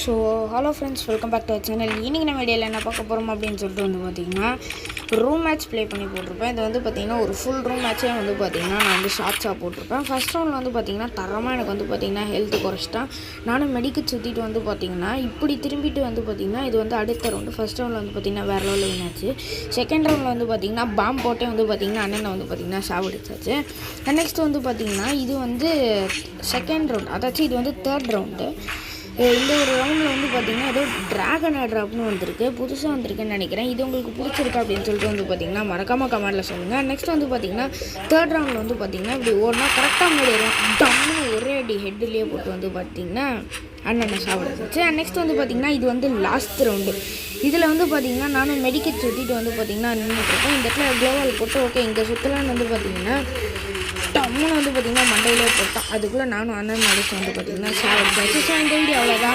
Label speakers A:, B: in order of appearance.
A: So hello friends, welcome back to our channel. இன்றைக்கி நம்ம வீடியோவில் என்ன பார்க்க போகிறோம் அப்படின்னு சொல்லிட்டு வந்து பார்த்திங்கன்னா ரூம் மேட்ச் ப்ளே பண்ணி போட்டிருப்பேன். இது வந்து பார்த்திங்கன்னா ஒரு ஃபுல் ரூம் மேட்சே வந்து பார்த்திங்கன்னா நான் வந்து ஷார்ட்ஸாக போட்டிருப்பேன். ஃபஸ்ட் ரவுண்டில் வந்து பார்த்திங்கன்னா தரமாக எனக்கு வந்து பார்த்திங்கன்னா ஹெல்த்து குறைச்சிட்டான். நானும் மெடிக்கல் சுற்றிட்டு வந்து பார்த்திங்கன்னா இப்படி திரும்பிட்டு வந்து பார்த்திங்கன்னா இது வந்து அடுத்த ரவுண்டு. ஃபஸ்ட் ரவுண்டில் வந்து பார்த்திங்கன்னா வேறு லெவலில் வினாச்சு. செகண்ட் ரவுண்டில் வந்து பார்த்திங்கன்னா பாம் போட்டே வந்து பார்த்திங்கன்னா அண்ணனை வந்து பார்த்திங்கன்னா சாவடிச்சாச்சு. நெக்ஸ்ட் வந்து பார்த்திங்கன்னா இது வந்து செகண்ட் ரவுண்ட், அதாச்சும் இது வந்து தேர்ட் ரவுண்டு. இந்த ஒரு ரவுண்டில் வந்து பார்த்திங்கன்னா ஏதோ ட்ராகன் ட்ராப்னு வந்திருக்கு, புதுசாக வந்திருக்குன்னு நினைக்கிறேன். இது உங்களுக்கு பிடிச்சிருக்கா அப்படின்னு சொல்லிட்டு வந்து பார்த்திங்கன்னா மறக்காமல் கமெண்ட்டில் சொல்லுங்கள். நெக்ஸ்ட் வந்து பார்த்திங்கன்னா தேர்ட் ரவுண்டில் வந்து பார்த்திங்கன்னா இப்படி ஓடனா கரெக்டாக முடியும் டம்னு ஒரே அடி ஹெட்லேயே போட்டு வந்து பார்த்திங்கன்னா அண்ணனை சாப்பிடுச்சு. நெக்ஸ்ட் வந்து பார்த்திங்கன்னா இது வந்து லாஸ்ட் ரவுண்டு. இதில் வந்து பார்த்திங்கன்னா நானும் மெடிக்கல் சுற்றிட்டு வந்து பார்த்திங்கன்னா நின்றுட்டுருக்கேன். இந்த இடத்துல க்ளோவால் போட்டு ஓகே இங்கே சுற்றலான்னு வந்து பார்த்திங்கன்னா டம்முன்னு வந்து பார்த்திங்கன்னா மண்டையிலே போட்டான். அதுக்குள்ளே நானும் அண்ணன் அடிச்சு வந்து பார்த்திங்கன்னா சாப்பிடுச்சு. ஸோ இந்த வீடியோ அவ்வளோதான்.